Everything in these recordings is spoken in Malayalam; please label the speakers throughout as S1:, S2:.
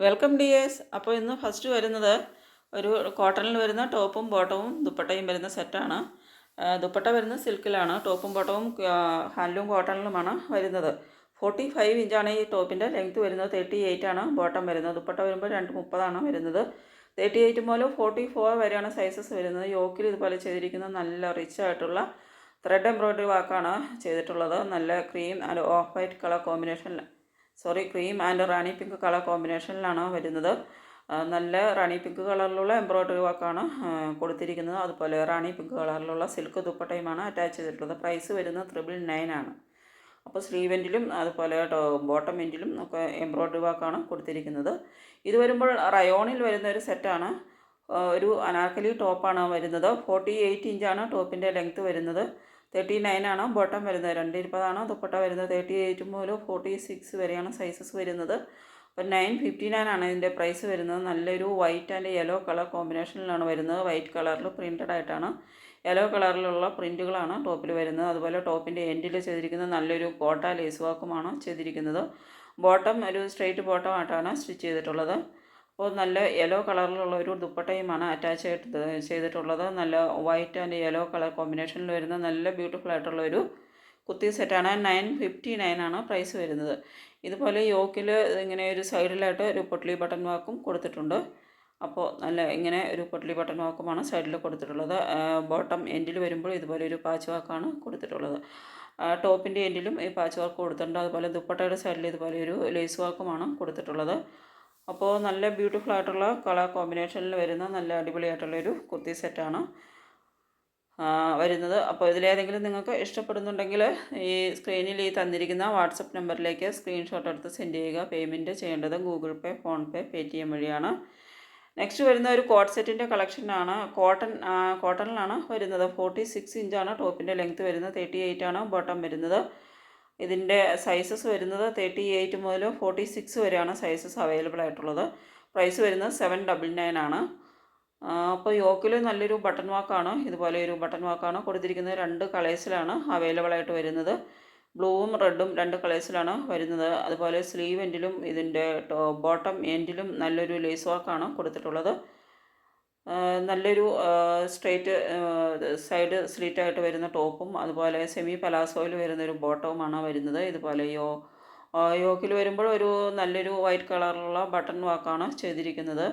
S1: Welcome dears. അപ്പോൾ ഇന്ന് ഫസ്റ്റ് വരുന്നത് ഒരു കോട്ടണിൽ വരുന്ന ടോപ്പും ബോട്ടവും ദുപ്പട്ടയും വരുന്ന സെറ്റാണ്. ദുപ്പട്ട വരുന്ന സിൽക്കിലാണ്, ടോപ്പും ബോട്ടവും ഹാൻഡ്ലൂം കോട്ടണിലുമാണ് വരുന്നത്. 45 ഇഞ്ചാണ് ഈ ടോപ്പിൻ്റെ ലെങ്ത്ത് വരുന്നത്. 38 ആണ് ബോട്ടം വരുന്നത്. ദുപ്പട്ട വരുമ്പോൾ 230 വരുന്നത്. 38 മുതൽ 44 വരെയാണ് സൈസസ് വരുന്നത്. യോക്കിൽ ഇതുപോലെ ചെയ്തിരിക്കുന്ന നല്ല റിച്ച് ആയിട്ടുള്ള ത്രെഡ് എംബ്രോയ്ഡറി വർക്കാണ് ചെയ്തിട്ടുള്ളത്. നല്ല cream and off white colour കോമ്പിനേഷനിൽ cream and Rani pink colour കോമ്പിനേഷനിലാണ് വരുന്നത്. നല്ല റാണി പിങ്ക് കളറിലുള്ള എംബ്രോയ്ഡറി വർക്കാണ് കൊടുത്തിരിക്കുന്നത്. അതുപോലെ റാണി പിങ്ക് കളറിലുള്ള സിൽക്ക് ദുപ്പട്ടയുമാണ് അറ്റാച്ച് ചെയ്തിട്ടുള്ളത്. പ്രൈസ് വരുന്നത് 999 ആണ്. അപ്പോൾ സ്ലീവെൻറ്റിലും അതുപോലെ ബോട്ടം എൻഡിലും ഒക്കെ എംബ്രോയ്ഡറി വർക്കാണ് കൊടുത്തിരിക്കുന്നത്. ഇത് വരുമ്പോൾ റയോണിൽ വരുന്ന ഒരു സെറ്റാണ്. ഒരു അനാർക്കലി ടോപ്പാണ് വരുന്നത്. 48 ഇഞ്ചാണ് ടോപ്പിൻ്റെ ലെങ്ത്ത് വരുന്നത്. 39 ആണ് ബോട്ടം വരുന്നത്. 220 ദുപ്പട്ട വരുന്നത്. 38 മുതൽ 46 വരെയാണ് സൈസസ് വരുന്നത്. അപ്പോൾ 959 ആണ് ഇതിൻ്റെ പ്രൈസ് വരുന്നത്. നല്ലൊരു വൈറ്റ് ആൻഡ് യെല്ലോ കളർ കോമ്പിനേഷനിലാണ് വരുന്നത്. വൈറ്റ് കളറിൽ പ്രിൻറ്റഡ് ആയിട്ടാണ്, യെല്ലോ കളറിലുള്ള പ്രിൻറ്റുകളാണ് ടോപ്പിൽ വരുന്നത്. അതുപോലെ ടോപ്പിൻ്റെ എൻഡിൽ ചെയ്തിരിക്കുന്നത് നല്ലൊരു കോട്ട ലേസ് വർക്കുമാണ് ചെയ്തിരിക്കുന്നത്. ബോട്ടം ഒരു സ്ട്രെയിറ്റ് ബോട്ടം ആയിട്ടാണ് സ്റ്റിച്ച് ചെയ്തിട്ടുള്ളത്. അപ്പോൾ നല്ല യെല്ലോ കളറിലുള്ള ഒരു ദുപ്പട്ടയുമാണ് അറ്റാച്ച് ചെയ്തിട്ടുള്ളത്. നല്ല വൈറ്റ് ആൻഡ് യെല്ലോ കളർ കോമ്പിനേഷനിൽ വരുന്ന നല്ല ബ്യൂട്ടിഫുൾ ആയിട്ടുള്ള ഒരു കുർത്തി സെറ്റാണ്. 959 ആണ് പ്രൈസ് വരുന്നത്. ഇതുപോലെ യോക്കിൽ ഇങ്ങനെ ഒരു സൈഡിലായിട്ട് ഒരു പൊട്ട്ലി ബട്ടൺ വാക്കും കൊടുത്തിട്ടുണ്ട്. അപ്പോൾ നല്ല ഇങ്ങനെ ഒരു പൊട്ട്ലി ബട്ടൺ വാക്കുമാണ് സൈഡിൽ കൊടുത്തിട്ടുള്ളത്. ബോട്ടം എൻഡിൽ വരുമ്പോൾ ഇതുപോലെ ഒരു പാച്ച് വാക്കാണ് കൊടുത്തിട്ടുള്ളത്. ടോപ്പിൻ്റെ എൻഡിലും ഈ പാച്ച് വർക്ക് കൊടുത്തിട്ടുണ്ട്. അതുപോലെ ദുപ്പട്ടയുടെ സൈഡിൽ ഇതുപോലെ ഒരു ലേസ് വർക്കുമാണ് കൊടുത്തിട്ടുള്ളത്. അപ്പോൾ നല്ല ബ്യൂട്ടിഫുൾ ആയിട്ടുള്ള കളർ കോമ്പിനേഷനിൽ വരുന്ന നല്ല അടിപൊളിയായിട്ടുള്ളൊരു കുർത്തി സെറ്റാണ് വരുന്നത്. അപ്പോൾ ഇതിലേതെങ്കിലും നിങ്ങൾക്ക് ഇഷ്ടപ്പെടുന്നുണ്ടെങ്കിൽ ഈ സ്ക്രീനിൽ ഈ തന്നിരിക്കുന്ന വാട്സപ്പ് നമ്പറിലേക്ക് സ്ക്രീൻഷോട്ട് എടുത്ത് സെൻഡ് ചെയ്യുക. പേയ്മെൻറ്റ് ചെയ്യേണ്ടത് ഗൂഗിൾ പേ, ഫോൺ പേ, പേടിഎം വഴിയാണ്. നെക്സ്റ്റ് വരുന്ന ഒരു കോട്ട് സെറ്റിൻ്റെ കളക്ഷനാണ്. കോട്ടണിലാണ് വരുന്നത്. 46 ഇഞ്ചാണ് ടോപ്പിൻ്റെ ലെങ്ത്ത് വരുന്നത്. 38 ആണ് ബോട്ടം വരുന്നത്. ഇതിൻ്റെ സൈസസ് വരുന്നത് 38 മുതൽ 46 വരെയാണ് സൈസസ് അവൈലബിൾ ആയിട്ടുള്ളത്. പ്രൈസ് വരുന്നത് 799 ആണ്. അപ്പോൾ യോക്കിൽ നല്ലൊരു ബട്ടൺ വാക്കാണ്, ഇതുപോലെ ഒരു ബട്ടൺ വാക്കാണ് കൊടുത്തിരിക്കുന്നത്. 2 കളേഴ്സിലാണ് അവൈലബിൾ ആയിട്ട് വരുന്നത്. ബ്ലൂവും റെഡും 2 കളേഴ്സിലാണ് വരുന്നത്. അതുപോലെ സ്ലീവ് എൻഡിലും ഇതിൻ്റെ ബോട്ടം എൻഡിലും നല്ലൊരു ലേസ് വർക്കാണ് കൊടുത്തിട്ടുള്ളത്. നല്ലൊരു സ്ട്രെയിറ്റ് സൈഡ് സ്ലിറ്റായിട്ട് വരുന്ന ടോപ്പും അതുപോലെ സെമി പലാസോയിൽ വരുന്നൊരു ബോട്ടവുമാണ് വരുന്നത്. ഇതുപോലെ യോക്കിൽ വരുമ്പോൾ ഒരു നല്ലൊരു വൈറ്റ് കളറിലുള്ള ബട്ടൺ വാക്കാണ് ചെയ്തിരിക്കുന്നത്.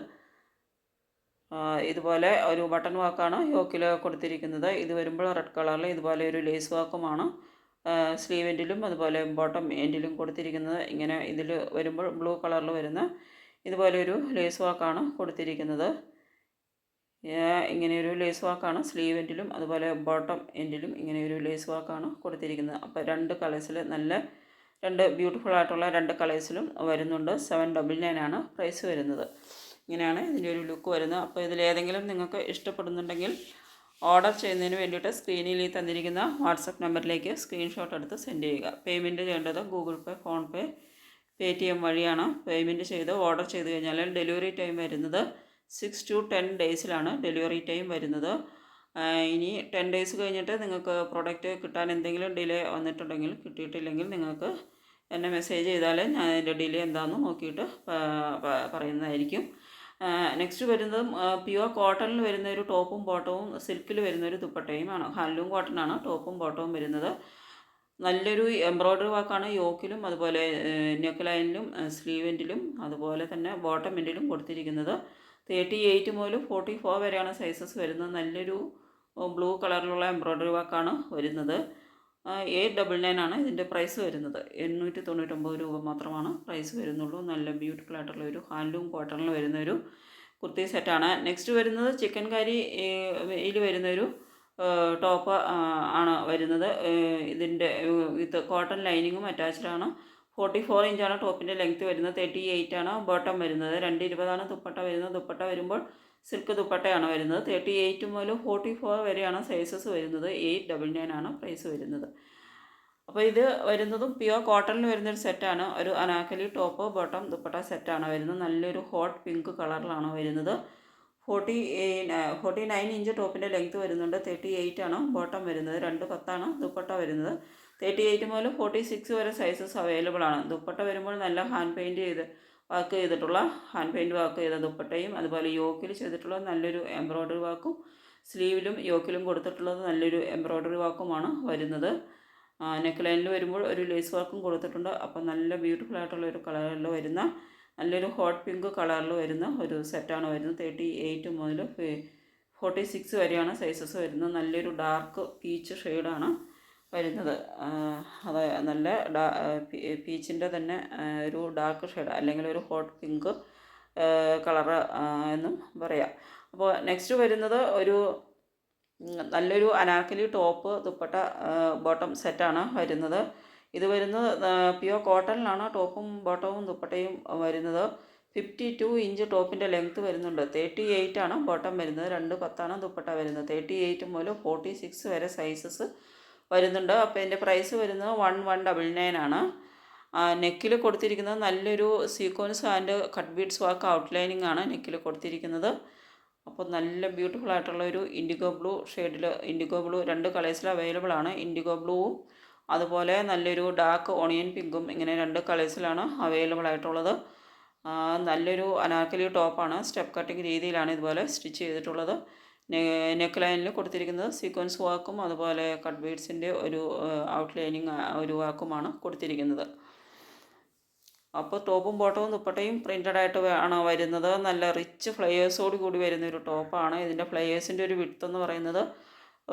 S1: ഇതുപോലെ ഒരു ബട്ടൺ വാക്കാണ് യോക്കിൽ കൊടുത്തിരിക്കുന്നത്. ഇത് വരുമ്പോൾ റെഡ് കളറിൽ ഇതുപോലെ ഒരു ലേസ് വാക്കുമാണ് സ്ലീവ് എൻഡിലും അതുപോലെ ബോട്ടം എൻഡിലും കൊടുത്തിരിക്കുന്നത്. ഇങ്ങനെ ഇതിൽ വരുമ്പോൾ ബ്ലൂ കളറിൽ വരുന്ന ഇതുപോലെ ഒരു ലേസ് വാക്കാണ് കൊടുത്തിരിക്കുന്നത്. ഇങ്ങനെയൊരു ലേസ് വാക്കാണ് സ്ലീവ് എൻഡിലും അതുപോലെ ബോട്ടം എൻഡിലും ഇങ്ങനെയൊരു ലേസ് വാക്കാണ് കൊടുത്തിരിക്കുന്നത്. അപ്പോൾ 2 കളേഴ്സിൽ നല്ല 2 ബ്യൂട്ടിഫുൾ ആയിട്ടുള്ള 2 കളേഴ്സിലും വരുന്നുണ്ട്. 799 ആണ് പ്രൈസ് വരുന്നത്. ഇങ്ങനെയാണ് ഇതിൻ്റെ ഒരു ലുക്ക് വരുന്നത്. അപ്പോൾ ഇതിലേതെങ്കിലും നിങ്ങൾക്ക് ഇഷ്ടപ്പെടുന്നുണ്ടെങ്കിൽ ഓർഡർ ചെയ്യുന്നതിന് വേണ്ടിയിട്ട് സ്ക്രീനിൽ ഈ തന്നിരിക്കുന്ന വാട്സപ്പ് നമ്പറിലേക്ക് സ്ക്രീൻഷോട്ട് എടുത്ത് സെൻഡ് ചെയ്യുക. പേയ്മെൻറ്റ് ചെയ്യേണ്ടത് ഗൂഗിൾ പേ, ഫോൺ പേ, പേടിഎം വഴിയാണ്. പേയ്മെൻറ്റ് ചെയ്ത് ഓർഡർ ചെയ്ത് കഴിഞ്ഞാൽ ഡെലിവറി ടൈം വരുന്നത് 6 to 10 ഡേയ്സിലാണ് ഡെലിവറി ടൈം വരുന്നത്. ഇനി 10 ഡേയ്സ് കഴിഞ്ഞിട്ട് നിങ്ങൾക്ക് പ്രോഡക്റ്റ് കിട്ടാൻ എന്തെങ്കിലും ഡിലേ വന്നിട്ടുണ്ടെങ്കിൽ, കിട്ടിയിട്ടില്ലെങ്കിൽ നിങ്ങൾക്ക് എന്നെ മെസ്സേജ് ചെയ്താൽ ഞാൻ അതിൻ്റെ ഡിലേ എന്താണെന്ന് നോക്കിയിട്ട് പറയുന്നതായിരിക്കും. നെക്സ്റ്റ് വരുന്നതും പ്യുവർ കോട്ടണിൽ വരുന്ന ഒരു ടോപ്പും ബോട്ടവും സിൽക്കിൽ വരുന്ന ഒരു ദുപ്പട്ടയുമാണ്. ഹാൻഡ്ലൂം കോട്ടനാണ് ടോപ്പും ബോട്ടവും വരുന്നത്. നല്ലൊരു എംബ്രോയ്ഡറി വർക്കാണ് യോക്കിലും അതുപോലെ നെക്ക് ലൈനിലും സ്ലീവെൻറ്റിലും അതുപോലെ തന്നെ ബോട്ടം എൻഡിലും കൊടുത്തിരിക്കുന്നത്. 38 മുതൽ 44 വരെയാണ് സൈസസ് വരുന്നത്. നല്ലൊരു ബ്ലൂ കളറിലുള്ള എംബ്രോയ്ഡറി വർക്കാണ് വരുന്നത്. 899 ആണ് ഇതിൻ്റെ പ്രൈസ് വരുന്നത്. 899 രൂപ മാത്രമാണ് പ്രൈസ് വരുന്നുള്ളൂ. നല്ല ബ്യൂട്ടിഫുൾ ആയിട്ടുള്ള ഒരു ഹാൻഡ്ലൂം കോട്ടണിൽ വരുന്ന ഒരു കുർത്തി സെറ്റാണ്. നെക്സ്റ്റ് വരുന്നത് ചിക്കൻ കാരിയിൽ വരുന്നൊരു ടോപ്പ് ആണ് വരുന്നത്. ഇതിൻ്റെ വിത്ത് കോട്ടൺ ലൈനിങ്ങും അറ്റാച്ച്ഡ് ആണ്. 44 ഇഞ്ചാണ് ടോപ്പിൻ്റെ ലെങ്ത്ത് വരുന്നത്. 38 ആണ് ബോട്ടം വരുന്നത്. 220 ദുപ്പട്ട വരുന്നത്. ദുപ്പട്ട വരുമ്പോൾ സിൽക്ക് ദുപ്പട്ടയാണ് വരുന്നത്. 38 മുതൽ 44 വരെയാണ് സൈസസ് വരുന്നത്. 899 ആണ് പ്രൈസ് വരുന്നത്. അപ്പോൾ ഇത് വരുന്നതും പ്യുവർ കോട്ടണിൽ വരുന്നൊരു സെറ്റാണ്. ഒരു അനാക്കലി ടോപ്പ് ബോട്ടം ദുപ്പട്ട സെറ്റാണ് വരുന്നത്. നല്ലൊരു ഹോട്ട് പിങ്ക് കളറിലാണ് വരുന്നത്. 49 ഇഞ്ച് ടോപ്പിൻ്റെ ലെങ്ത്ത് വരുന്നുണ്ട്. 38 ആണ് ബോട്ടം വരുന്നത്. 210 ദുപ്പട്ട വരുന്നത്. 38 മുതൽ 46 വരെ സൈസസ് അവൈലബിൾ ആണ്. ദുപ്പട്ട വരുമ്പോൾ നല്ല ഹാൻഡ് പെയിൻറ്റ് ചെയ്ത് വർക്ക് ചെയ്തിട്ടുള്ള ഹാൻഡ് പെയിൻറ്റ് വർക്ക് ചെയ്ത ദുപ്പട്ടയും അതുപോലെ യോക്കിൽ ചെയ്തിട്ടുള്ള നല്ലൊരു എംബ്രോയ്ഡറി വർക്കും സ്ലീവിലും യോക്കിലും കൊടുത്തിട്ടുള്ളത് നല്ലൊരു എംബ്രോയ്ഡറി വർക്കുമാണ് വരുന്നത്. നെക്ക് ലൈനിൽ വരുമ്പോൾ ഒരു ലേസ് വർക്കും കൊടുത്തിട്ടുണ്ട്. അപ്പോൾ നല്ല ബ്യൂട്ടിഫുൾ ആയിട്ടുള്ള ഒരു കളറിൽ വരുന്ന നല്ലൊരു ഹോട്ട് പിങ്ക് കളറിൽ വരുന്ന ഒരു സെറ്റാണ് വരുന്നത്. 38 മുതൽ 46 വരെയാണ് സൈസസ് വരുന്നത്. നല്ലൊരു ഡാർക്ക് പീച്ച് ഷെയ്ഡാണ് വരുന്നത്. അത് നല്ല പീച്ചിൻ്റെ തന്നെ ഒരു ഡാർക്ക് ഷെയ്ഡ് അല്ലെങ്കിൽ ഒരു ഹോട്ട് പിങ്ക് കളറ് എന്നും പറയാം. അപ്പോൾ നെക്സ്റ്റ് വരുന്നത് ഒരു നല്ലൊരു അനാർക്കലി ടോപ്പ് ദുപ്പട്ട ബോട്ടം സെറ്റാണ് വരുന്നത്. ഇത് വരുന്നത് പ്യുവർ കോട്ടണിലാണ് ടോപ്പും ബോട്ടവും ദുപ്പട്ടയും വരുന്നത്. 52 ഇഞ്ച് ടോപ്പിൻ്റെ ലെങ്ത്ത് വരുന്നുണ്ട്. 38 ആണ് ബോട്ടം വരുന്നത്. 210 ദുപ്പട്ട വരുന്നത്. 38 മുതൽ 46 വരെ സൈസസ് വരുന്നുണ്ട്. അപ്പോൾ ഇതിൻ്റെ പ്രൈസ് വരുന്നത് 1199 ആണ്. നെക്കിൽ കൊടുത്തിരിക്കുന്നത് നല്ലൊരു sequence and cut beads work outlining ആണ് നെക്കിൽ കൊടുത്തിരിക്കുന്നത്. അപ്പോൾ നല്ല ബ്യൂട്ടിഫുൾ ആയിട്ടുള്ള ഒരു ഇൻഡിഗോ ബ്ലൂ ഷെയ്ഡിൽ, ഇൻഡിഗോ ബ്ലൂ 2 കളേഴ്സിൽ അവൈലബിൾ ആണ്. ഇൻഡിഗോ ബ്ലൂവും അതുപോലെ നല്ലൊരു ഡാർക്ക് ഓണിയൻ പിങ്കും ഇങ്ങനെ 2 കളേഴ്സിലാണ് അവൈലബിൾ ആയിട്ടുള്ളത്. നല്ലൊരു അനാർക്കലി ടോപ്പാണ്. സ്റ്റെപ്പ് കട്ടിങ് രീതിയിലാണ് ഇതുപോലെ സ്റ്റിച്ച് ചെയ്തിട്ടുള്ളത്. നെക്ക് ലൈനിൽ കൊടുത്തിരിക്കുന്നത് സീക്വൻസ് വർക്കും അതുപോലെ കട്ട് ബീഡ്സിൻ്റെ ഒരു ഔട്ട്ലൈനിങ് ഒരു വർക്കുമാണ് കൊടുത്തിരിക്കുന്നത്. അപ്പോൾ ടോപ്പും ബോട്ടവും ദുപ്പട്ടയും പ്രിൻ്റഡ് ആയിട്ട് ആണ് വരുന്നത്. നല്ല റിച്ച് ഫ്ലയേഴ്സോട് കൂടി വരുന്ന ഒരു ടോപ്പാണ്. ഇതിൻ്റെ ഫ്ലയേഴ്സിൻ്റെ ഒരു വിഡ്ത്ത് എന്ന് പറയുന്നത്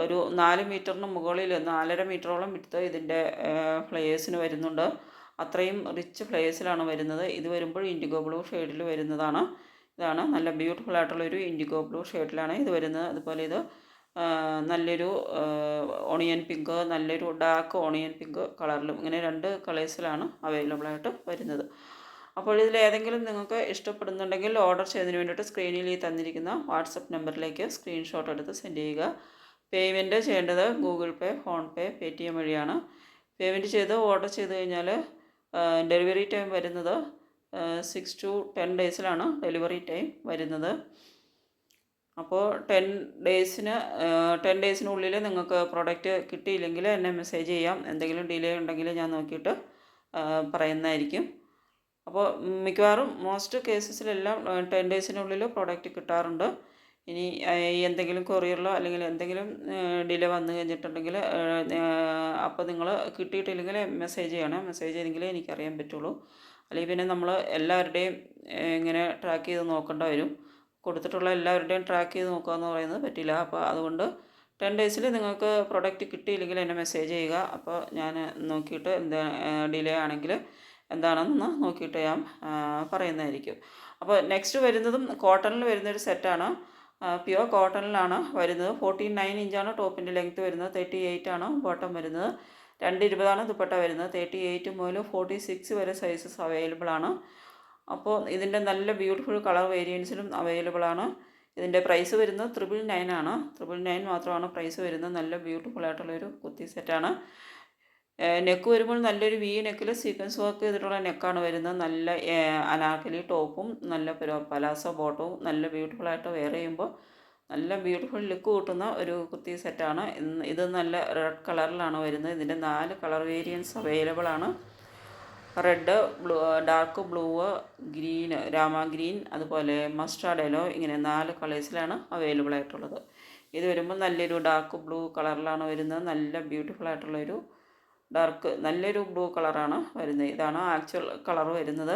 S1: ഒരു 4 മീറ്ററിന് മുകളിൽ 4.5 മീറ്ററോളം വിഡ്ത്ത് ഇതിൻ്റെ ഫ്ലയേഴ്സിന് വരുന്നുണ്ട്. അത്രയും റിച്ച് ഫ്ലയേഴ്സിലാണ് വരുന്നത്. ഇത് വരുമ്പോൾ ഇൻഡിഗോ ബ്ലൂ ഷെയ്ഡിൽ വരുന്നതാണ്. ഇതാണ് നല്ല ബ്യൂട്ടിഫുൾ ആയിട്ടുള്ളൊരു ഇൻഡിഗോ ബ്ലൂ ഷെയ്ഡിലാണ് ഇത് വരുന്നത്. അതുപോലെ ഇത് നല്ലൊരു ഓണിയൻ പിങ്ക്, നല്ലൊരു ഡാർക്ക് ഓണിയൻ പിങ്ക് കളറിലും ഇങ്ങനെ 2 കളേഴ്സിലാണ് അവൈലബിൾ ആയിട്ട് വരുന്നത്. അപ്പോൾ ഇതിലേതെങ്കിലും നിങ്ങൾക്ക് ഇഷ്ടപ്പെടുന്നുണ്ടെങ്കിൽ ഓർഡർ ചെയ്യുന്നതിന് വേണ്ടിയിട്ട് സ്ക്രീനിൽ ഈ തന്നിരിക്കുന്ന വാട്സപ്പ് നമ്പറിലേക്ക് സ്ക്രീൻഷോട്ട് എടുത്ത് സെൻഡ് ചെയ്യുക. പേയ്മെൻറ്റ് ചെയ്യേണ്ടത് ഗൂഗിൾ പേ, ഫോൺ പേ, പേടിഎം വഴിയാണ്. പേയ്മെൻറ്റ് ചെയ്ത് ഓർഡർ ചെയ്ത് കഴിഞ്ഞാൽ ഡെലിവറി ടൈം വരുന്നത് 6 to 10 ഡേയ്സിലാണ് ഡെലിവറി ടൈം വരുന്നത്. അപ്പോൾ 10 ഡേയ്സിനുള്ളിൽ നിങ്ങൾക്ക് പ്രോഡക്റ്റ് കിട്ടിയില്ലെങ്കിൽ എന്നെ മെസ്സേജ് ചെയ്യാം. എന്തെങ്കിലും ഡിലേ ഉണ്ടെങ്കിൽ ഞാൻ നോക്കിയിട്ട് പറയുന്നതായിരിക്കും. അപ്പോൾ മിക്കവാറും മോസ്റ്റ് കേസസിലെല്ലാം 10 ഡേയ്സിനുള്ളിൽ പ്രോഡക്റ്റ് കിട്ടാറുണ്ട്. ഇനി എന്തെങ്കിലും കൊറിയറിലോ അല്ലെങ്കിൽ എന്തെങ്കിലും ഡിലേ വന്നു കഴിഞ്ഞിട്ടുണ്ടെങ്കിൽ അപ്പോൾ നിങ്ങൾ കിട്ടിയിട്ടില്ലെങ്കിൽ മെസ്സേജ് ചെയ്യണം. മെസ്സേജ് ചെയ്തെങ്കിലേ എനിക്കറിയാൻ പറ്റുള്ളൂ. അല്ലെങ്കിൽ പിന്നെ നമ്മൾ എല്ലാവരുടെയും ഇങ്ങനെ ട്രാക്ക് ചെയ്ത് നോക്കേണ്ടി വരും. കൊടുത്തിട്ടുള്ള എല്ലാവരുടെയും ട്രാക്ക് ചെയ്ത് നോക്കുക എന്ന് പറയുന്നത് പറ്റില്ല. അപ്പോൾ അതുകൊണ്ട് 10 ഡേയ്സിൽ നിങ്ങൾക്ക് പ്രൊഡക്റ്റ് കിട്ടിയില്ലെങ്കിൽ എന്നെ മെസ്സേജ് ചെയ്യുക. അപ്പോൾ ഞാൻ നോക്കിയിട്ട് എന്താ ഡിലേ ആണെങ്കിൽ എന്താണെന്ന് നോക്കിയിട്ട് ഞാൻ പറയുന്നതായിരിക്കും. അപ്പോൾ നെക്സ്റ്റ് വരുന്നതും കോട്ടണിൽ വരുന്നൊരു സെറ്റാണ്. പ്യുവർ കോട്ടണിലാണ് വരുന്നത്. 49 ഇഞ്ചാണ് ടോപ്പിൻ്റെ ലെങ്ത്ത് വരുന്നത്. 38 ആണ് ബോട്ടം വരുന്നത്. 220 ദുപ്പട്ട വരുന്നത്. 38 മുതൽ 46 വരെ സൈസസ് അവൈലബിൾ ആണ്. അപ്പോൾ ഇതിൻ്റെ നല്ല ബ്യൂട്ടിഫുൾ കളർ വേരിയൻസിലും അവൈലബിൾ ആണ്. ഇതിൻ്റെ പ്രൈസ് വരുന്നത് 999 ആണ്. 999 മാത്രമാണ് പ്രൈസ് വരുന്നത്. നല്ല ബ്യൂട്ടിഫുൾ ആയിട്ടുള്ളൊരു കുർത്തി സെറ്റാണ്. നെക്ക് വരുമ്പോൾ നല്ലൊരു വി നെക്കിൽ സീക്വൻസ് വർക്ക് ചെയ്തിട്ടുള്ള നെക്കാണ് വരുന്നത്. നല്ല അനാർക്കലി ടോപ്പും നല്ല പലാസോ ബോട്ടവും നല്ല ബ്യൂട്ടിഫുൾ ആയിട്ട് വെയർ ചെയ്യുമ്പോൾ നല്ല ബ്യൂട്ടിഫുൾ ലുക്ക് കൂട്ടുന്ന ഒരു കുർത്തി സെറ്റാണ്. ഇത് നല്ല റെഡ് കളറിലാണ് വരുന്നത്. ഇതിൻ്റെ 4 കളർ വേരിയൻസ് അവൈലബിൾ ആണ്. Red, blue, dark blue, green, Rama green, അതുപോലെ മസ്റ്റാർഡ് യെല്ലോ ഇങ്ങനെ 4 കളേഴ്സിലാണ് അവൈലബിൾ ആയിട്ടുള്ളത്. ഇത് വരുമ്പോൾ നല്ലൊരു ഡാർക്ക് ബ്ലൂ കളറിലാണ് വരുന്നത്. നല്ല ബ്യൂട്ടിഫുൾ ആയിട്ടുള്ളൊരു നല്ലൊരു ബ്ലൂ കളറാണ് വരുന്നത്. ഇതാണ് ആക്ച്വൽ കളർ വരുന്നത്.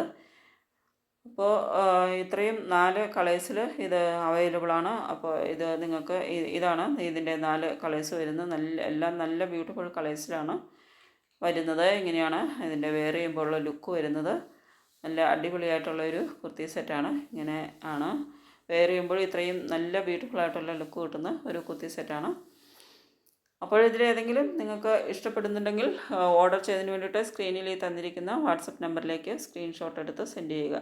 S1: അപ്പോൾ ഇത്രയും 4 കളേഴ്സിൽ ഇത് അവൈലബിൾ ആണ്. അപ്പോൾ ഇത് നിങ്ങൾക്ക് ഇതാണ് ഇതിൻ്റെ 4 കളേഴ്സ് വരുന്നത്. എല്ലാം നല്ല ബ്യൂട്ടിഫുൾ കളേഴ്സിലാണ് വരുന്നത്. ഇങ്ങനെയാണ് ഇതിൻ്റെ വെയർ ചെയ്യുമ്പോഴുള്ള ലുക്ക് വരുന്നത്. നല്ല അടിപൊളിയായിട്ടുള്ളൊരു കുർത്തി സെറ്റാണ്. ഇങ്ങനെ ആണ് വെയർ ചെയ്യുമ്പോൾ ഇത്രയും നല്ല ബ്യൂട്ടിഫുൾ ആയിട്ടുള്ള ലുക്ക് കിട്ടുന്ന ഒരു കുർത്തി സെറ്റാണ്. അപ്പോൾ ഇതിലേതെങ്കിലും നിങ്ങൾക്ക് ഇഷ്ടപ്പെടുന്നുണ്ടെങ്കിൽ ഓർഡർ ചെയ്തതിന് വേണ്ടിയിട്ട് സ്ക്രീനിൽ തന്നിരിക്കുന്ന വാട്സപ്പ് നമ്പറിലേക്ക് സ്ക്രീൻഷോട്ട് എടുത്ത് സെൻഡ് ചെയ്യുക.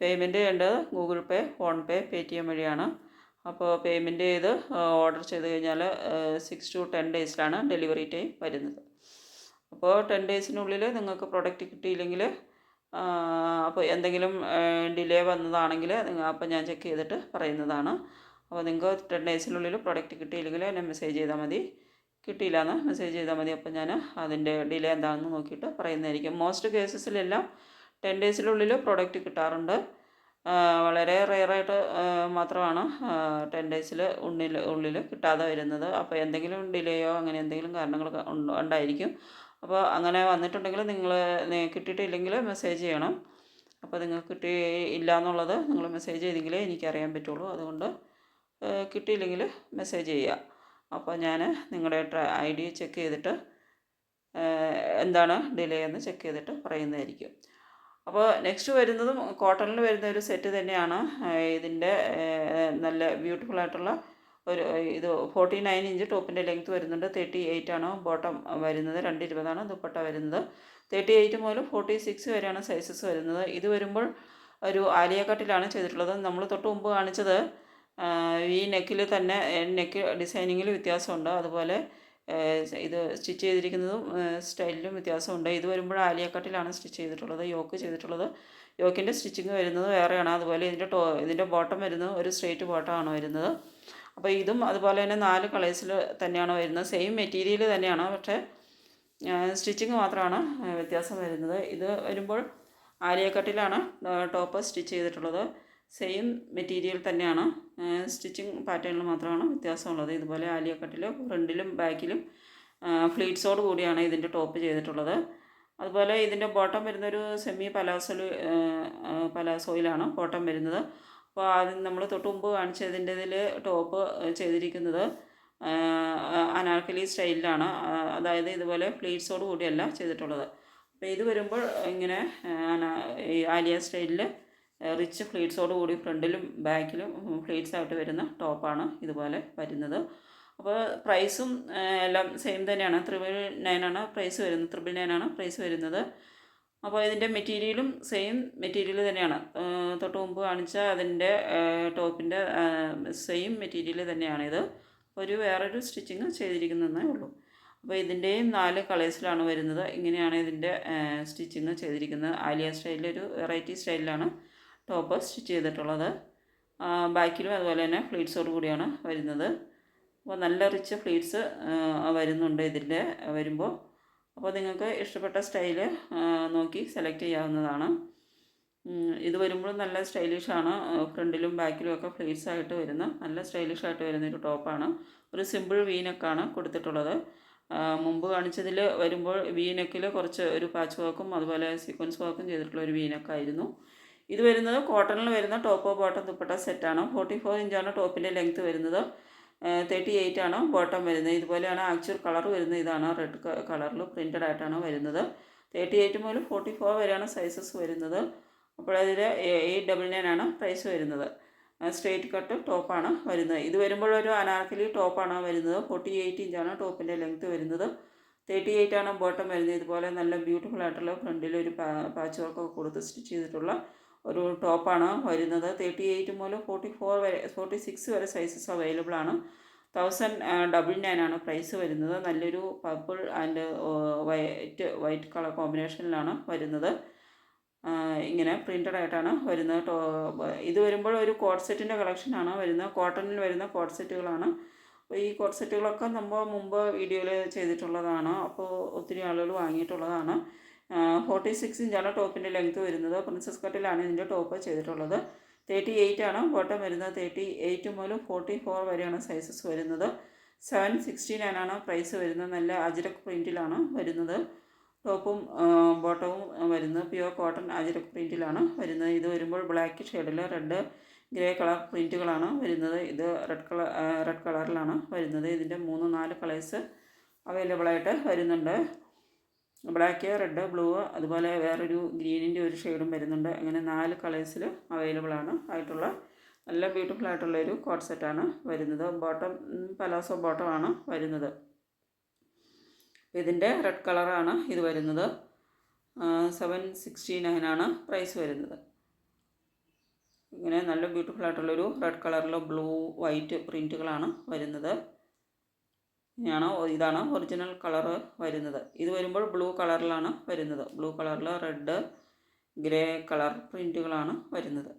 S1: പേയ്മെൻറ്റ് ചെയ്യേണ്ടത് ഗൂഗിൾ പേ, ഫോൺ പേ, പേടിഎം വഴിയാണ്. അപ്പോൾ പേയ്മെൻറ്റ് ചെയ്ത് ഓർഡർ ചെയ്ത് കഴിഞ്ഞാൽ 6 to 10 ഡേയ്സിലാണ് ഡെലിവറി ടൈം വരുന്നത്. അപ്പോൾ 10 ഡേയ്സിനുള്ളിൽ നിങ്ങൾക്ക് പ്രോഡക്റ്റ് കിട്ടിയില്ലെങ്കിൽ അപ്പോൾ എന്തെങ്കിലും ഡിലേ വന്നതാണെങ്കിൽ അപ്പോൾ ഞാൻ ചെക്ക് ചെയ്തിട്ട് പറയുന്നതാണ്. അപ്പോൾ നിങ്ങൾക്ക് 10 ഡേയ്സിനുള്ളിൽ പ്രോഡക്റ്റ് കിട്ടിയില്ലെങ്കിൽ എന്നെ മെസ്സേജ് ചെയ്താൽ മതി. കിട്ടിയില്ല എന്ന് മെസ്സേജ് ചെയ്താൽ മതി. അപ്പോൾ ഞാൻ അതിൻ്റെ ഡിലേ എന്താണെന്ന് നോക്കിയിട്ട് പറയുന്നതായിരിക്കും. മോസ്റ്റ് കേസസിലെല്ലാം 10 ഡേയ്സിനുള്ളിൽ പ്രോഡക്റ്റ് കിട്ടാറുണ്ട്. വളരെ റെയറായിട്ട് മാത്രമാണ് 10 ഡേയ്സിൽ ഉള്ളിൽ കിട്ടാതെ വരുന്നത്. അപ്പോൾ എന്തെങ്കിലും ഡിലേയോ അങ്ങനെ എന്തെങ്കിലും കാരണങ്ങളൊക്കെ ഉണ്ടായിരിക്കും. അപ്പോൾ അങ്ങനെ വന്നിട്ടുണ്ടെങ്കിൽ നിങ്ങൾ കിട്ടിയിട്ടില്ലെങ്കിൽ മെസ്സേജ് ചെയ്യണം. അപ്പോൾ നിങ്ങൾക്ക് ഇല്ല എന്നുള്ളത് നിങ്ങൾ മെസ്സേജ് ചെയ്തെങ്കിലേ എനിക്കറിയാൻ പറ്റുള്ളൂ. അതുകൊണ്ട് കിട്ടിയില്ലെങ്കിൽ മെസ്സേജ് ചെയ്യുക. അപ്പോൾ ഞാൻ നിങ്ങളുടെ ID ചെക്ക് ചെയ്തിട്ട് എന്താണ് ഡിലേ എന്ന് ചെക്ക് ചെയ്തിട്ട് പറയുന്നതായിരിക്കും. അപ്പോൾ നെക്സ്റ്റ് വരുന്നതും കോട്ടണിൽ വരുന്ന ഒരു സെറ്റ് തന്നെയാണ്. ഇതിൻ്റെ നല്ല ബ്യൂട്ടിഫുൾ ആയിട്ടുള്ള ഒരു ഇത് 49 ഇഞ്ച് ടോപ്പിൻ്റെ ലെങ്ത്ത് വരുന്നുണ്ട്. 38 ആണ് ബോട്ടം വരുന്നത്. 220 ദുപ്പട്ട വരുന്നത്. 38 മുതൽ 46 വരെയാണ് സൈസസ് വരുന്നത്. ഇത് വരുമ്പോൾ ഒരു ആലിയ കട്ടിലാണ് ചെയ്തിട്ടുള്ളത്. നമ്മൾ തൊട്ട് മുമ്പ് കാണിച്ചത് ഈ നെക്കിൽ തന്നെ നെക്ക് ഡിസൈനിങ്ങിൽ വ്യത്യാസമുണ്ട്. അതുപോലെ ഇത് സ്റ്റിച്ച് ചെയ്തിരിക്കുന്നതും സ്റ്റൈലിലും വ്യത്യാസമുണ്ട്. ഇത് വരുമ്പോൾ ആലിയ കട്ടിലാണ് സ്റ്റിച്ച് ചെയ്തിട്ടുള്ളത്, യോക്ക് ചെയ്തിട്ടുള്ളത്. യോക്കിൻ്റെ സ്റ്റിച്ചിങ് വരുന്നത് വേറെയാണ്. അതുപോലെ ഇതിൻ്റെ ബോട്ടം വരുന്നത് ഒരു സ്ട്രെയിറ്റ് ബോട്ടമാണ് വരുന്നത്. അപ്പോൾ ഇതും അതുപോലെ തന്നെ 4 കളേഴ്സിൽ തന്നെയാണ് വരുന്നത്. സെയിം മെറ്റീരിയൽ തന്നെയാണ്, പക്ഷേ സ്റ്റിച്ചിങ് മാത്രമാണ് വ്യത്യാസം വരുന്നത്. ഇത് വരുമ്പോൾ ആലിയ കട്ടിലാണ് ടോപ്പ് സ്റ്റിച്ച് ചെയ്തിട്ടുള്ളത്. സെയിം മെറ്റീരിയൽ തന്നെയാണ്, സ്റ്റിച്ചിങ് പാറ്റേണിൽ മാത്രമാണ് വ്യത്യാസമുള്ളത്. ഇതുപോലെ ആലിയ കട്ടിൽ ഫ്രണ്ടിലും ബാക്കിലും ഫ്ലീറ്റ്സോട് കൂടിയാണ് ഇതിൻ്റെ ടോപ്പ് ചെയ്തിട്ടുള്ളത്. അതുപോലെ ഇതിൻ്റെ ബോട്ടം വരുന്നൊരു സെമി പലാസോയിലാണ് ബോട്ടം വരുന്നത്. അപ്പോൾ ആദ്യം നമ്മൾ തൊട്ട് മുമ്പ് കാണിച്ചതിൻ്റെ ഇതിൽ ടോപ്പ് ചെയ്തിരിക്കുന്നത് അനാർക്കലി സ്റ്റൈലിലാണ്. അതായത് ഇതുപോലെ ഫ്ലീറ്റ്സോട് കൂടിയല്ല ചെയ്തിട്ടുള്ളത്. അപ്പോൾ ഇത് വരുമ്പോൾ ഇങ്ങനെ ആലിയ സ്റ്റൈലിൽ റിച്ച് ഫ്ലീറ്റ്സോട് കൂടി ഫ്രണ്ടിലും ബാക്കിലും ഫ്ലീറ്റ്സ് ആയിട്ട് വരുന്ന ടോപ്പാണ് ഇതുപോലെ വരുന്നത്. അപ്പോൾ പ്രൈസും എല്ലാം സെയിം തന്നെയാണ്. 999 പ്രൈസ് വരുന്നത്. 999 പ്രൈസ് വരുന്നത്. അപ്പോൾ ഇതിൻ്റെ മെറ്റീരിയലും സെയിം മെറ്റീരിയൽ തന്നെയാണ്. തൊട്ട് മുമ്പ് കാണിച്ച അതിൻ്റെ ടോപ്പിൻ്റെ സെയിം മെറ്റീരിയൽ തന്നെയാണിത്. വേറൊരു സ്റ്റിച്ചിങ് ചെയ്തിരിക്കുന്നതേ ഉള്ളൂ. അപ്പോൾ ഇതിൻ്റെയും 4 കളേഴ്സിലാണ് വരുന്നത്. ഇങ്ങനെയാണ് ഇതിൻ്റെ സ്റ്റിച്ചിങ് ചെയ്തിരിക്കുന്നത്. ആലിയ സ്റ്റൈലിൽ ഒരു വെറൈറ്റി സ്റ്റൈലിലാണ് ടോപ്പ് സ്റ്റിച്ച് ചെയ്തിട്ടുള്ളത്. ബാക്കിലും അതുപോലെ തന്നെ ഫ്ലീറ്റ്സോട് കൂടിയാണ് വരുന്നത്. അപ്പോൾ നല്ല റിച്ച് ഫ്ലീറ്റ്സ് വരുന്നുണ്ട് ഇതിൻ്റെ വരുമ്പോൾ. അപ്പോൾ നിങ്ങൾക്ക് ഇഷ്ടപ്പെട്ട സ്റ്റൈല് നോക്കി സെലക്ട് ചെയ്യാവുന്നതാണ്. ഇത് വരുമ്പോൾ നല്ല സ്റ്റൈലിഷാണ്. ഫ്രണ്ടിലും ബാക്കിലും ഒക്കെ ഫ്ലീറ്റ്സ് ആയിട്ട് വരുന്ന നല്ല സ്റ്റൈലിഷായിട്ട് വരുന്നൊരു ടോപ്പാണ്. ഒരു സിമ്പിൾ വീനെക്കാണ് കൊടുത്തിട്ടുള്ളത്. മുമ്പ് കാണിച്ചതിൽ വരുമ്പോൾ വീനെക്കിൽ കുറച്ച് ഒരു പാച്ച് വർക്കും അതുപോലെ സീക്വൻസ് വർക്കും ചെയ്തിട്ടുള്ള ഒരു വീനെക്കായിരുന്നു. ഇത് വരുന്നത് കോട്ടണിൽ വരുന്ന ടോപ്പ് ബോട്ടം ദുപ്പട്ട സെറ്റാണ്. 44 ഇഞ്ചാണ് ടോപ്പിൻ്റെ ലെങ്ത്ത് വരുന്നത്. 38 ആണ് ബോട്ടം വരുന്നത്. ഇതുപോലെയാണ് ആക്ച്വൽ കളർ വരുന്നത്. ഇതാണ് റെഡ് കളറിൽ പ്രിൻറ്റഡ് ആയിട്ടാണ് വരുന്നത്. 38 മുതൽ 44 വരെയാണ് സൈസസ് വരുന്നത്. അപ്പോൾ അതിൽ 899 ആണ് പ്രൈസ് വരുന്നത്. സ്ട്രെയിറ്റ് കട്ട് ടോപ്പാണ് വരുന്നത്. ഇത് വരുമ്പോൾ ഒരു അനാർക്കലി ടോപ്പാണ് വരുന്നത്. 48 ഇഞ്ചാണ് ടോപ്പിൻ്റെ ലെങ്ത്ത് വരുന്നത്. 38 ആണ് ബോട്ടം വരുന്നത്. ഇതുപോലെ നല്ല ബ്യൂട്ടിഫുൾ ആയിട്ടുള്ള ഫ്രണ്ടിൽ ഒരു പാച്ച് വർക്കൊക്കെ കൊടുത്ത് സ്റ്റിച്ച് ചെയ്തിട്ടുള്ള ഒരു ടോപ്പാണ് വരുന്നത്. 38 മുതൽ 46 വരെ സൈസസ് അവൈലബിൾ ആണ്. 1099 ആണ് പ്രൈസ് വരുന്നത്. നല്ലൊരു പർപ്പിൾ ആൻഡ് വൈറ്റ് കളർ കോമ്പിനേഷനിലാണ് വരുന്നത്. ഇങ്ങനെ പ്രിൻറ്റഡ് ആയിട്ടാണ് വരുന്നത്. ഇത് വരുമ്പോൾ ഒരു കോട്ട് സെറ്റിൻ്റെ കളക്ഷനാണ് വരുന്നത്. കോട്ടണിൽ വരുന്ന കോട്ട് സെറ്റുകളാണ്. അപ്പോൾ ഈ കോട്ട് സെറ്റുകളൊക്കെ നമ്മൾ മുമ്പ് വീഡിയോയിൽ ചെയ്തിട്ടുള്ളതാണ്. അപ്പോൾ ഒത്തിരി ആളുകൾ വാങ്ങിയിട്ടുള്ളതാണ്. 46 ഇഞ്ചാണ് ടോപ്പിൻ്റെ ലെങ്ത്ത് വരുന്നത്. പ്രിൻസസ് കട്ടിലാണ് ഇതിൻ്റെ ടോപ്പ് ചെയ്തിട്ടുള്ളത്. 38 ആണ് ബോട്ടം വരുന്നത്. 38 മുതൽ 44 വരെയാണ് സൈസസ് വരുന്നത്. 769 ആണ് പ്രൈസ് വരുന്നത്. നല്ല അജ്രക് പ്രിൻറ്റിലാണ് വരുന്നത്. ടോപ്പും ബോട്ടവും വരുന്നത് പ്യുവർ കോട്ടൺ അജ്രക് പ്രിൻറ്റിലാണ് വരുന്നത്. ഇത് വരുമ്പോൾ ബ്ലാക്ക് ഷെയ്ഡിൽ റെഡ് ഗ്രേ കളർ പ്രിൻറ്റുകളാണ് വരുന്നത്. ഇത് റെഡ് കളറിലാണ് വരുന്നത്. ഇതിൻ്റെ 3-4 കളേഴ്സ് അവൈലബിൾ ആയിട്ട് വരുന്നുണ്ട്. ബ്ലാക്ക്, റെഡ്, ബ്ലൂ, അതുപോലെ വേറൊരു ഗ്രീനിൻ്റെ ഒരു ഷെയ്ഡും വരുന്നുണ്ട്. അങ്ങനെ 4 കളേഴ്സിൽ അവൈലബിൾ ആയിട്ടുള്ള നല്ല ബ്യൂട്ടിഫുൾ ആയിട്ടുള്ള ഒരു കോട്ട് സെറ്റാണ് വരുന്നത്. ബോട്ടം പലാസോ ബോട്ടമാണ് വരുന്നത്. ഇതിൻ്റെ റെഡ് കളറാണ് ഇത് വരുന്നത്. 769 ആണ് പ്രൈസ് വരുന്നത്. ഇങ്ങനെ നല്ല ബ്യൂട്ടിഫുൾ ആയിട്ടുള്ളൊരു റെഡ് കളറിലോ ബ്ലൂ വൈറ്റ് പ്രിൻറ്റുകളാണ് വരുന്നത്. ഇതാണ് ഒറിജിനൽ കളറ് വരുന്നത്. ഇത് വരുമ്പോൾ ബ്ലൂ കളറിലാണ് വരുന്നത്. ബ്ലൂ കളറിൽ റെഡ് ഗ്രേ കളർ പ്രിൻറ്റുകളാണ് വരുന്നത്.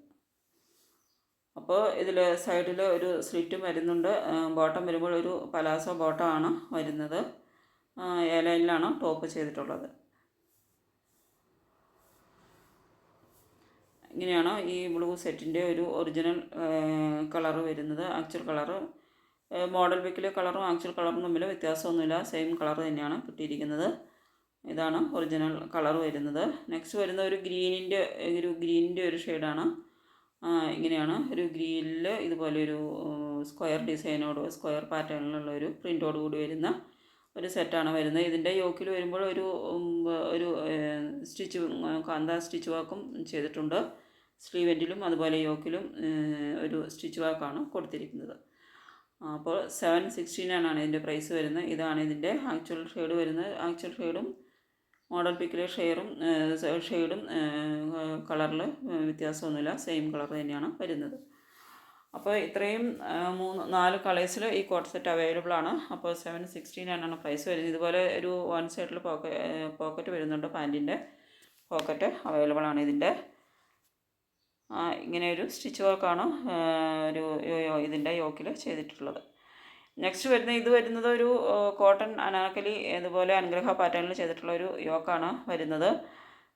S1: അപ്പോൾ ഇതിൽ സൈഡിൽ ഒരു സ്ലിറ്റും വരുന്നുണ്ട്. ബോട്ടം വരുമ്പോൾ ഒരു പലാസോ ബോട്ടമാണ് വരുന്നത്. എ ലൈനിലാണ് ടോപ്പ് ചെയ്തിട്ടുള്ളത്. ഇങ്ങനെയാണ് ഈ ബ്ലൂ സെറ്റിൻ്റെ ഒരു ഒറിജിനൽ കളറ് വരുന്നത്. ആക്ച്വൽ കളറ് മോഡൽ പിക്കിലെ കളറും ആക്ച്വൽ കളറും തമ്മിൽ വ്യത്യാസമൊന്നുമില്ല, സെയിം കളർ തന്നെയാണ് കിട്ടിയിരിക്കുന്നത്. ഇതാണ് ഒറിജിനൽ കളർ വരുന്നത്. നെക്സ്റ്റ് വരുന്ന ഒരു ഗ്രീനിൻ്റെ ഒരു ഷെയ്ഡാണ്. ഇങ്ങനെയാണ് ഒരു ഗ്രീനിൽ ഇതുപോലെ ഒരു സ്ക്വയർ പാറ്റേണിലുള്ള ഒരു പ്രിൻ്റോട് കൂടി വരുന്ന ഒരു സെറ്റാണ് വരുന്നത്. ഇതിൻ്റെ യോക്കിൽ വരുമ്പോൾ ഒരു കാന്ത സ്റ്റിച്ച് വർക്കും ചെയ്തിട്ടുണ്ട്. സ്ലീവെൻറ്റിലും അതുപോലെ യോക്കിലും ഒരു സ്റ്റിച്ച് വർക്കാണ് കൊടുത്തിരിക്കുന്നത്. അപ്പോൾ 769 ഇതിൻ്റെ പ്രൈസ് വരുന്നത്. ഇതാണ് ഇതിൻ്റെ ആക്ച്വൽ ഷെയ്ഡ് വരുന്നത്. ആക്ച്വൽ ഷെയ്ഡും മോഡൽ പിക്കിലെ ഷെയ്ഡും കളറിൽ വ്യത്യാസമൊന്നുമില്ല, സെയിം കളർ തന്നെയാണ് വരുന്നത്. അപ്പോൾ ഇത്രയും 4 കളേഴ്സിൽ ഈ കോട്ട് സെറ്റ് അവൈലബിൾ ആണ്. അപ്പോൾ 769 പ്രൈസ് വരുന്നത്. ഇതുപോലെ ഒരു വൺ സൈഡിൽ പോക്കറ്റ് വരുന്നുണ്ട്, പാൻറ്റിൻ്റെ പോക്കറ്റ് അവൈലബിൾ ആണ് ഇതിൻ്റെ. ഇങ്ങനെ ഒരു സ്റ്റിച്ച് വർക്കാണ് ഇതിൻ്റെ യോക്കിൽ ചെയ്തിട്ടുള്ളത്. നെക്സ്റ്റ് വരുന്നത് ഒരു കോട്ടൺ അനാർക്കലി ഇതുപോലെ അനുഗ്രഹ പാറ്റേണിൽ ചെയ്തിട്ടുള്ള ഒരു യോക്കാണ് വരുന്നത്.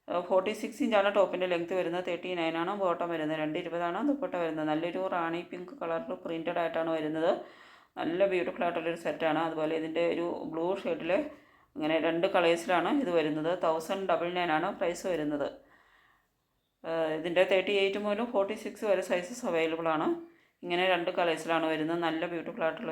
S1: 46 ഇഞ്ചാണ് ടോപ്പിൻ്റെ ലെങ്ത്ത് വരുന്നത്. 39 ആണ് ബോട്ടം വരുന്നത്. 220 ദുപ്പട്ട വരുന്നത്. നല്ലൊരു റാണി പിങ്ക് കളറിൽ പ്രിൻറ്റഡ് ആയിട്ടാണ് വരുന്നത്. നല്ല ബ്യൂട്ടിഫുൾ ആയിട്ടുള്ളൊരു സെറ്റാണ്. അതുപോലെ ഇതിൻ്റെ ഒരു ബ്ലൂ ഷെയ്ഡിൽ ഇങ്ങനെ 2 കളേഴ്സിലാണ് ഇത് വരുന്നത്. 1099 ആണ് പ്രൈസ് വരുന്നത്. ഇതിൻ്റെ 38 മുതൽ 46 വരെ സൈസസ് അവൈലബിൾ ആണ്. ഇങ്ങനെ 2 കളേഴ്സിലാണ് വരുന്നത്. നല്ല ബ്യൂട്ടിഫുൾ ആയിട്ടുള്ള